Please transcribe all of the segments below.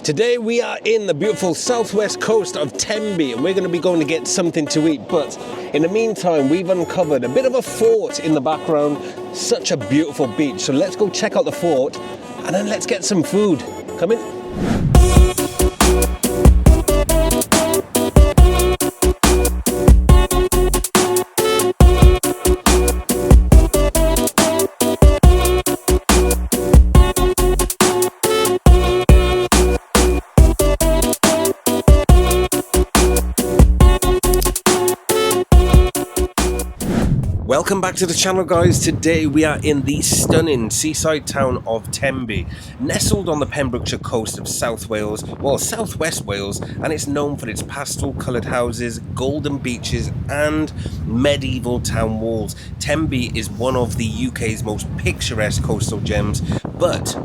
Today we are in the beautiful southwest coast of Tenby and we're going to be going to get something to eat, but in the meantime we've uncovered a bit of a fort in the background. Such a beautiful beach, so let's go check out the fort and then let's get some food. Come in. Welcome back to the channel, guys. Today we are in the stunning seaside town of Tenby, nestled on the Pembrokeshire coast of South Wales, well, southwest Wales, and it's known for its pastel coloured houses, golden beaches and medieval town walls. Tenby is one of the UK's most picturesque coastal gems, but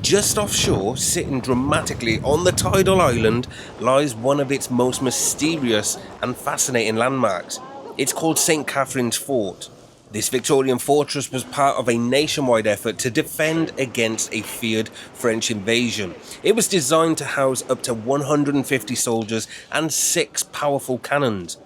just offshore, sitting dramatically on the tidal island, lies one of its most mysterious and fascinating landmarks. It's called St Catherine's Fort. This Victorian fortress was part of a nationwide effort to defend against a feared French invasion. It was designed to house up to 150 soldiers and 6 powerful cannons,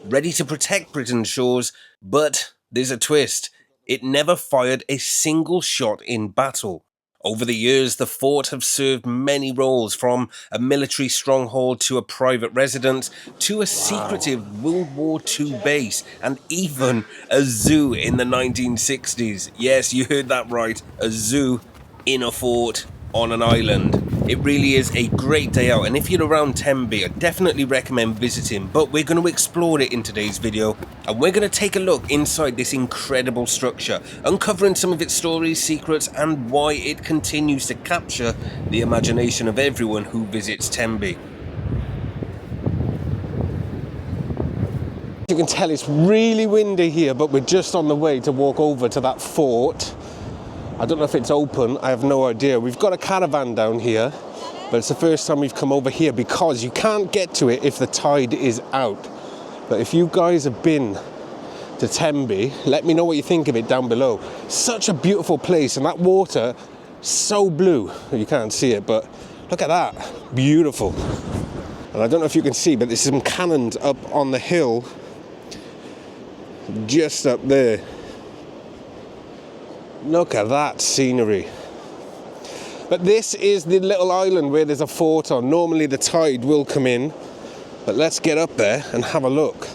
ready to protect Britain's shores, but there's a twist. It never fired a single shot in battle. Over the years, the fort have served many roles, from a military stronghold to a private residence to a secretive World War II base and even a zoo in the 1960s. Yes, you heard that right, a zoo in a fort on an island. It really is a great day out, and if you're around Tenby, I definitely recommend visiting, but we're going to explore it in today's video, and we're going to take a look inside this incredible structure, uncovering some of its stories, secrets, and why it continues to capture the imagination of everyone who visits Tenby. You can tell it's really windy here, but we're just on the way to walk over to that fort. I don't know if it's open, I have no idea. We've got a caravan down here, but it's the first time we've come over here because you can't get to it if the tide is out. But if you guys have been to Tenby, let me know what you think of it down below. Such a beautiful place, and that water, so blue. You can't see it, but look at that, beautiful. And I don't know if you can see, but there's some cannons up on the hill, just up there. Look at that scenery. But this is the little island where there's a fort on. Normally the tide will come in, but let's get up there and have a look.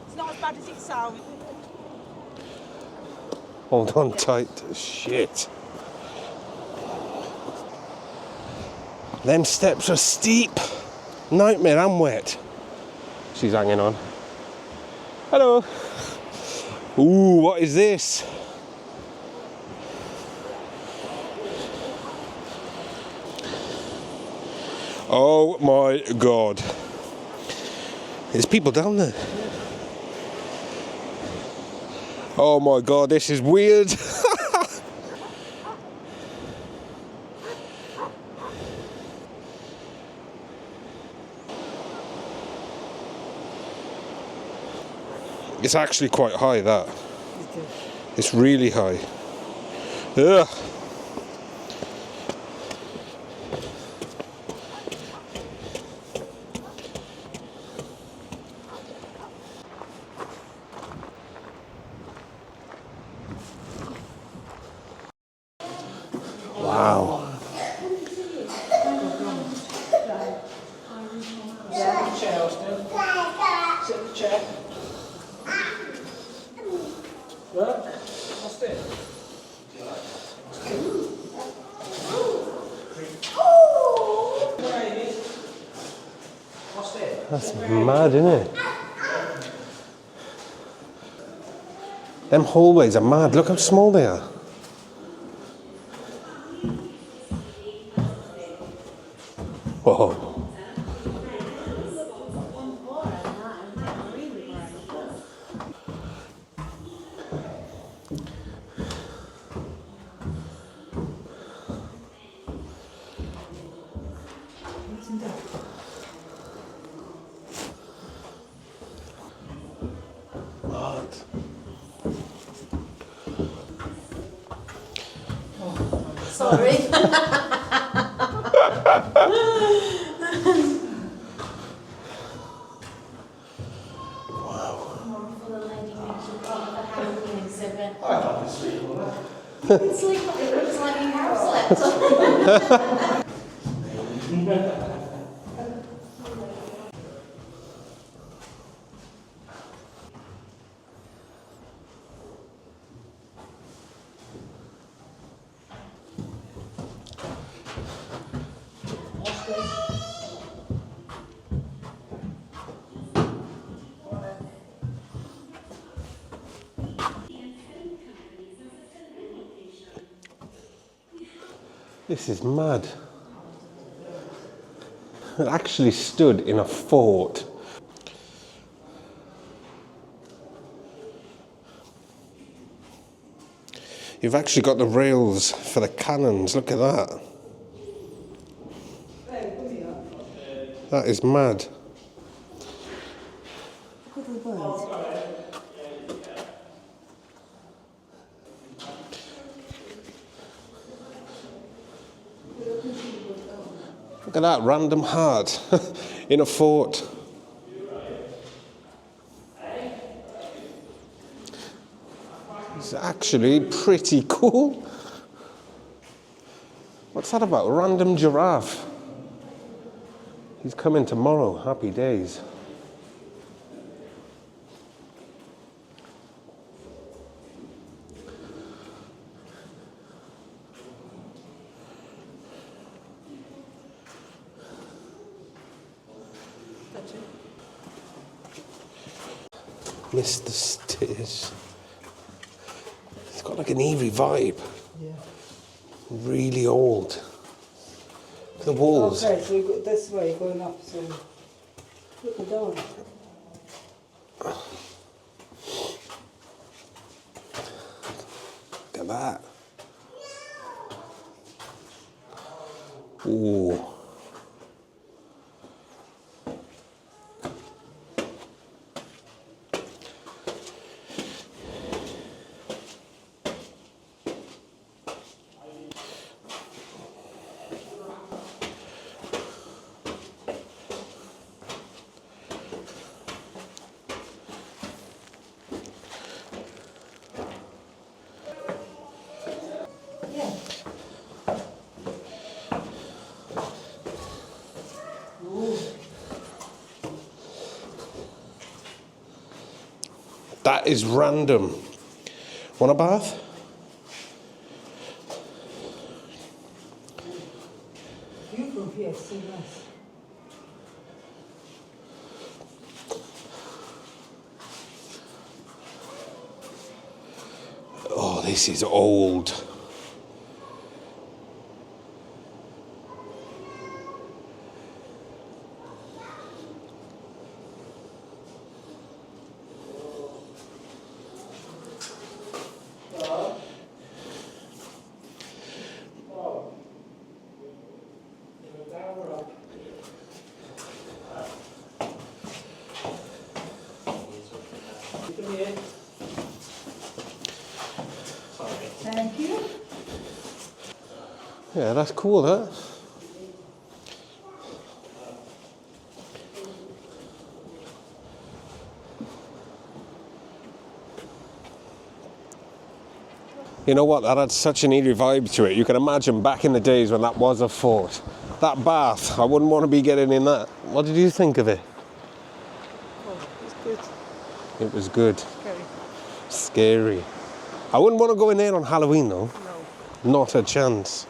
It's not as bad as it sounds. Hold on tight. Shit. Them steps are steep. Nightmare, I'm wet. She's hanging on. Hello. Ooh, what is this? Oh my God. There's people down there. Oh my God, this is weird. It's actually quite high, that. It's really high. Ugh. Wow. Sit in the chair. Look, what's this? What's this? That's mad, isn't it? Them hallways are mad. Look how small they are. Whoa. that. Sorry. For the lady makes you proper for Halloween exhibit. I can't sleep on that. It's like, it looks like a house laptop. This is mad. It actually stood in a fort. You've actually got the rails for the cannons. Look at that. That is mad. Look at the birds. Look at that random heart in a fort. It's actually pretty cool. What's that about? A random giraffe. He's coming tomorrow. Happy days. Mr. Stitch. It's got like an eerie vibe. Yeah. Really old. The walls. Okay, so you go this way, going up, so look at that. Look at that. Ooh. That is random. Want a bath? You from here, see nice. Oh, this is old. Thank you. Yeah, that's cool, huh? You know what? That had such an eerie vibe to it. You can imagine back in the days when that was a fort. That bath, I wouldn't want to be getting in that. What did you think of it? Oh, it's good. It was good. Okay. Scary. I wouldn't want to go in there on Halloween though. No. Not a chance.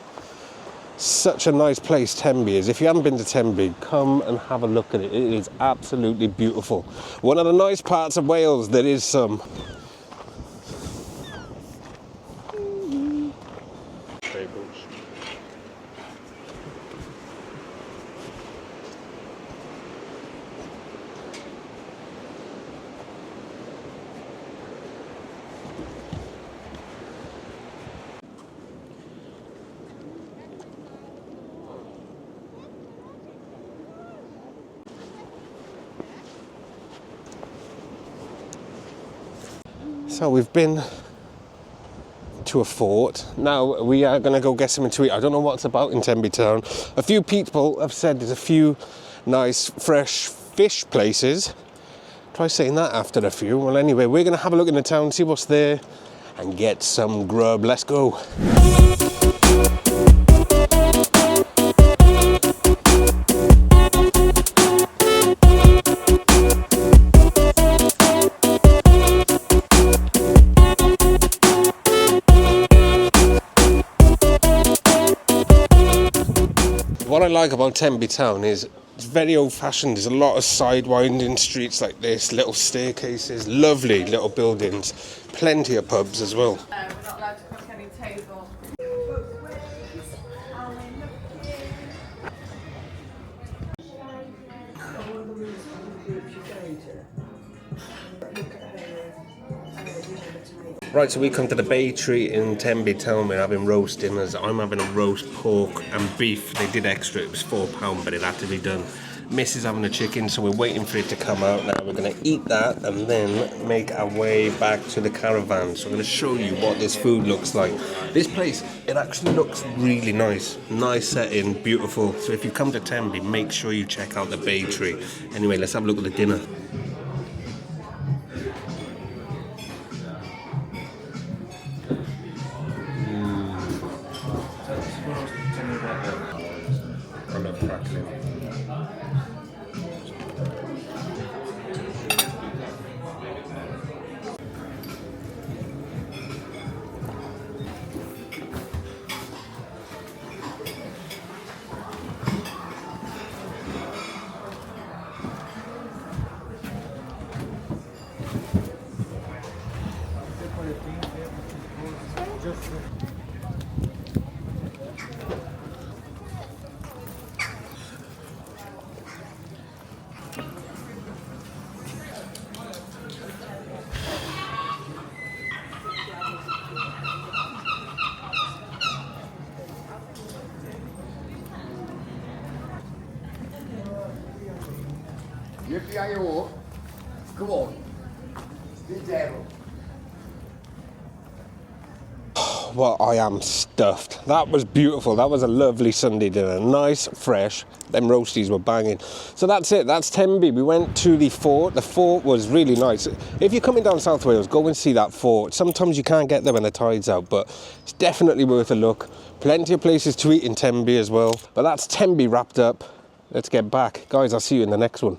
Such a nice place Tenby is. If you haven't been to Tenby, come and have a look at it. It is absolutely beautiful. One of the nice parts of Wales, there is some. So we've been to a fort. Now we are going to go get something to eat. I don't know what it's about in Tenby Town. A few people have said there's a few nice fresh fish places. Try saying that after a few. Well, anyway, we're going to have a look in the town, see what's there, and get some grub. Let's go. What I like about Tenby Town is it's very old-fashioned. There's a lot of side-winding streets like this, little staircases, lovely little buildings, plenty of pubs as well. We're not allowed to cook any table. Right, so we come to the Bay Tree in Tenby Town. We're having roast dinners. I'm having a roast pork and beef. They did extra, it was £4, but it had to be done. Miss is having a chicken, so we're waiting for it to come out now. We're going to eat that and then make our way back to the caravan. So I'm going to show you what this food looks like. This place, it actually looks really nice. Nice setting, beautiful. So if you come to Tenby, make sure you check out the Bay Tree. Anyway, let's have a look at the dinner. I love crackling. Yippee-yi-yo. Come on. Get down. Well, I am stuffed. That was beautiful. That was a lovely Sunday dinner. Nice, fresh. Them roasties were banging. So that's it. That's Tenby. We went to the fort. The fort was really nice. If you're coming down South Wales, go and see that fort. Sometimes you can't get there when the tide's out, but it's definitely worth a look. Plenty of places to eat in Tenby as well. But that's Tenby wrapped up. Let's get back. Guys, I'll see you in the next one.